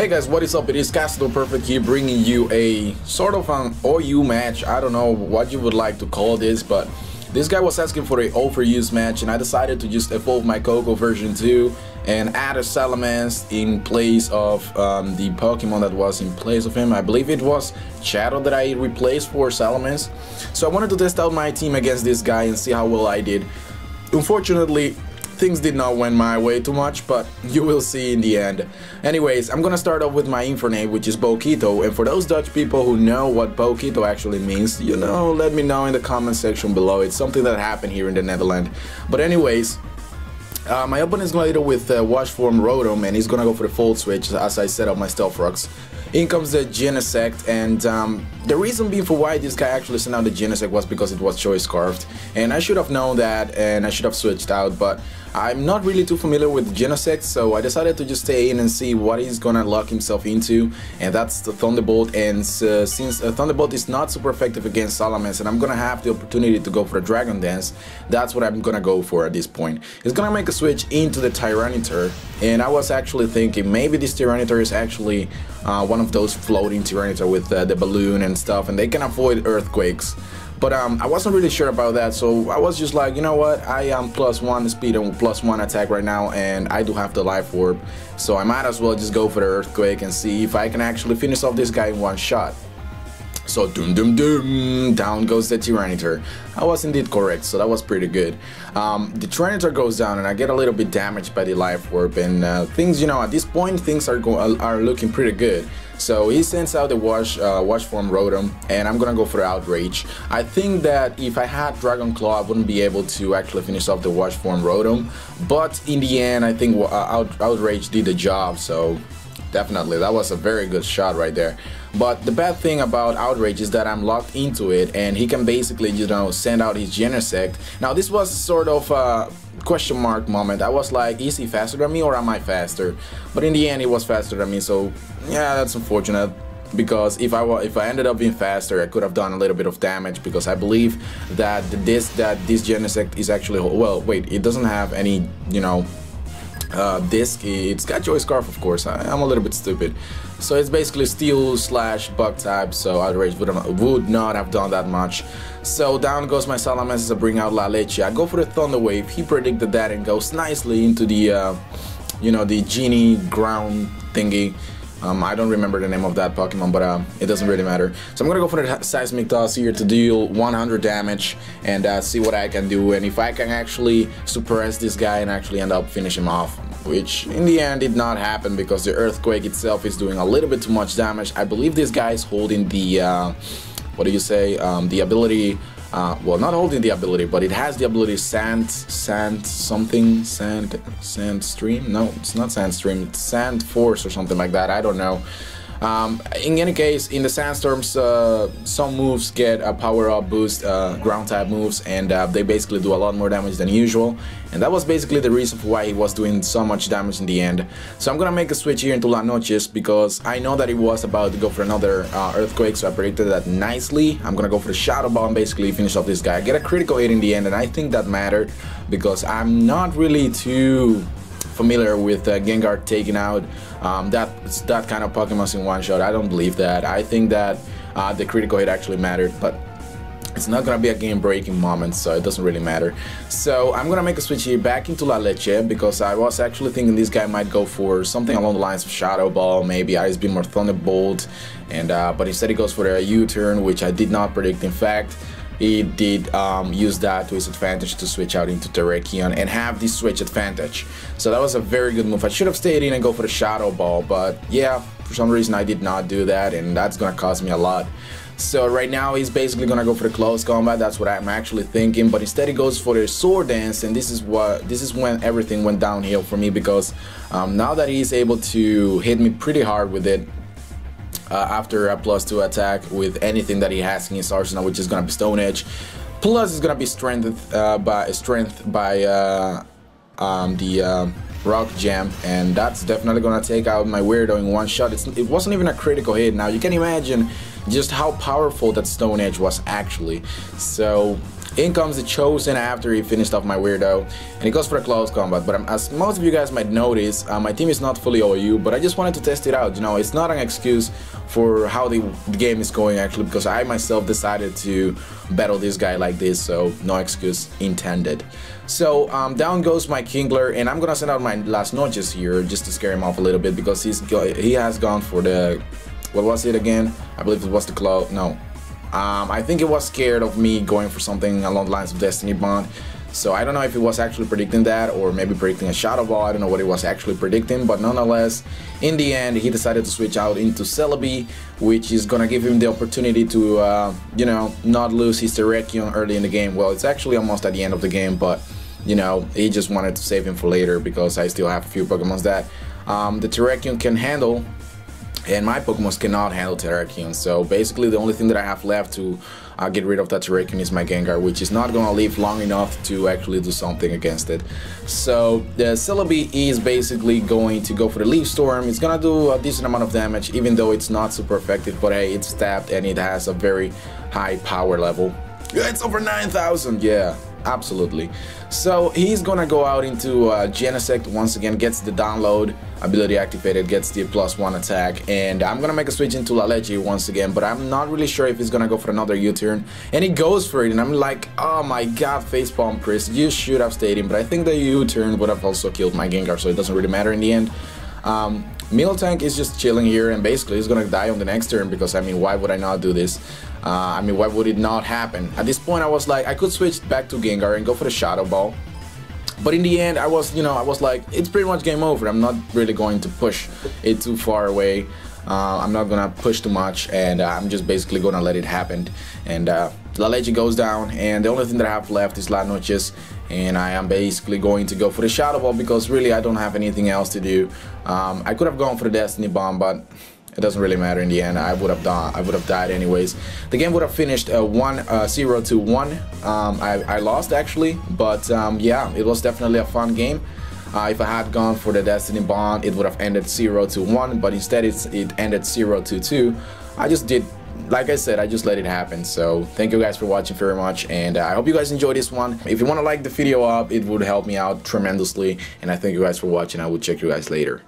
Hey guys, what is up? It is Castle Perfect here, bringing you a sort of an OU match. I don't know what you would like to call this, but this guy was asking for a overuse match, and I decided to just evolve my Coco version 2 and add a Salamence in place of the Pokemon that was in place of him. I believe it was Shadow that I replaced for Salamence. So I wanted to test out my team against this guy and see how well I did. Unfortunately, things did not went my way too much, but you will see in the end. Anyways, I'm gonna start off with my info name, which is Boquito, and for those Dutch people who know what Boquito actually means, you know, let me know in the comment section below. It's something that happened here in the Netherlands. But anyways, my opponent is gonna lead with Wash Form Rotom, and he's gonna go for the Fold Switch as I set up my Stealth Rocks. In comes the Genesect, and the reason being for why this guy actually sent out the Genesect was because it was Choice Scarfed, and I should have known that, and I should have switched out, but I'm not really too familiar with Genesect, so I decided to just stay in and see what he's gonna lock himself into, and that's the Thunderbolt. And since Thunderbolt is not super effective against Salamence, and I'm gonna have the opportunity to go for a Dragon Dance, that's what I'm gonna go for at this point. He's gonna make a switch into the Tyranitar, and I was actually thinking maybe this Tyranitar is actually one of those floating Tyranitar with the balloon and stuff, and they can avoid earthquakes. But I wasn't really sure about that, so I was just like, you know what, I am +1 speed and +1 attack right now, and I do have the Life Orb, so I might as well just go for the Earthquake and see if I can actually finish off this guy in one shot. So doom doom doom, down goes the Tyranitar. I was indeed correct, so that was pretty good. The Tyranitar goes down, and I get a little bit damaged by the Life Orb, and things, you know, at this point things are looking pretty good. So he sends out the Wash Form Rotom, and I'm gonna go for the Outrage. I think that if I had Dragon Claw, I wouldn't be able to actually finish off the Wash Form Rotom, but in the end I think Outrage did the job, so definitely that was a very good shot right there. But the bad thing about Outrage is that I'm locked into it, and he can basically, you know, send out his Genesect. Now this was sort of a question mark moment. I was like, is he faster than me or am I faster? But in the end he was faster than me, so yeah, that's unfortunate, because if I ended up being faster, I could have done a little bit of damage, because I believe that this Genesect is actually, well, wait, it doesn't have any, you know, disc. It's got Joy Scarf, of course. I'm a little bit stupid. So it's basically Steel / Bug type, so Outrage would not have done that much. So down goes my Salamence as I bring out La Leche. I go for the Thunder Wave. He predicted that and goes nicely into the, you know, the Genie ground thingy. I don't remember the name of that Pokemon, but it doesn't really matter. So I'm gonna go for the Seismic Toss here to deal 100 damage and see what I can do, and if I can actually suppress this guy and actually end up finishing him off, which in the end did not happen because the Earthquake itself is doing a little bit too much damage. I believe this guy is holding the, what do you say, the ability, well, not holding the ability, but it has the ability Sand Stream? No, it's not Sand Stream, it's Sand Force or something like that, I don't know. In any case, in the Sandstorms, some moves get a power-up boost, ground type moves, and they basically do a lot more damage than usual, and that was basically the reason for why he was doing so much damage in the end. So I'm gonna make a switch here into La Noches, because I know that he was about to go for another Earthquake, so I predicted that nicely. I'm gonna go for the Shadow Ball and basically finish off this guy. I get a critical hit in the end, and I think that mattered, because I'm not really too familiar with Gengar taking out that kind of Pokemon in one shot. I don't believe that. I think that the critical hit actually mattered, but it's not gonna be a game-breaking moment, so it doesn't really matter. So I'm gonna make a switch here back into La Leche, because I was actually thinking this guy might go for something along the lines of Shadow Ball, maybe Ice Beam or Thunderbolt, and but instead he goes for a U-turn, which I did not predict. In fact, he did use that to his advantage to switch out into Terrakion and have the switch advantage. So that was a very good move. I should have stayed in and go for the Shadow Ball, but yeah, for some reason I did not do that, and that's gonna cost me a lot. So right now he's basically gonna go for the close combat. That's what I'm actually thinking, but instead he goes for the Sword Dance, and this is when everything went downhill for me, because now that he's able to hit me pretty hard with it, after a +2 attack with anything that he has in his arsenal, which is gonna be Stone Edge, plus it's gonna be strengthened by the Rock Jam, and that's definitely gonna take out my Weirdo in one shot. It wasn't even a critical hit. Now you can imagine just how powerful that Stone Edge was actually. So In comes the Chosen after he finished off my Weirdo, and he goes for a close combat. But as most of you guys might notice, my team is not fully OU, but I just wanted to test it out. You know, it's not an excuse for how the game is going actually, because I myself decided to battle this guy like this, so no excuse intended. So down goes my Kingler, and I'm gonna send out my Las Noches here just to scare him off a little bit, because he has gone for the, what was it again? I believe it was the Claw. No. I think it was scared of me going for something along the lines of Destiny Bond. So I don't know if he was actually predicting that, or maybe predicting a Shadow Ball. I don't know what he was actually predicting, but nonetheless, in the end, he decided to switch out into Celebi, which is gonna give him the opportunity to, you know, not lose his Terrakion early in the game. Well, it's actually almost at the end of the game, but, you know, he just wanted to save him for later, because I still have a few Pokemons that the Terrakion can handle, and my Pokemon cannot handle Terrakion. So basically the only thing that I have left to get rid of that Terrakion is my Gengar, which is not gonna live long enough to actually do something against it. So the Celebi is basically going to go for the Leaf Storm. It's gonna do a decent amount of damage, even though it's not super effective, but hey, it's tapped and it has a very high power level. Yeah, it's over 9,000, yeah. Absolutely. So he's gonna go out into Genesect once again, gets the download ability activated, gets the +1 attack, and I'm gonna make a switch into Laleji once again, but I'm not really sure if he's gonna go for another U-turn, and he goes for it, and I'm like, oh my god, facepalm Chris, you should have stayed in, but I think the U-turn would have also killed my Gengar, so it doesn't really matter in the end. Miltank is just chilling here, and basically he's gonna die on the next turn, because I mean, why would I not do this? I mean, why would it not happen? At this point I was like, I could switch back to Gengar and go for the Shadow Ball, but in the end I was, you know, I was like, it's pretty much game over. I'm not really going to push it too far away. I'm not gonna push too much, and I'm just basically gonna let it happen. And Laleji goes down, and the only thing that I have left is Las Noches, and I am basically going to go for the Shadow Ball, because really I don't have anything else to do. I could have gone for the Destiny Bomb, but it doesn't really matter in the end. I would have died anyways. The game would have finished 0-1. I lost actually, but yeah, it was definitely a fun game. If I had gone for the Destiny Bond, it would have ended 0-1, but instead it ended 0-2. I just did, like I said, I just let it happen. So thank you guys for watching very much, and I hope you guys enjoyed this one. If you want to like the video up, it would help me out tremendously, and I thank you guys for watching. I will check you guys later.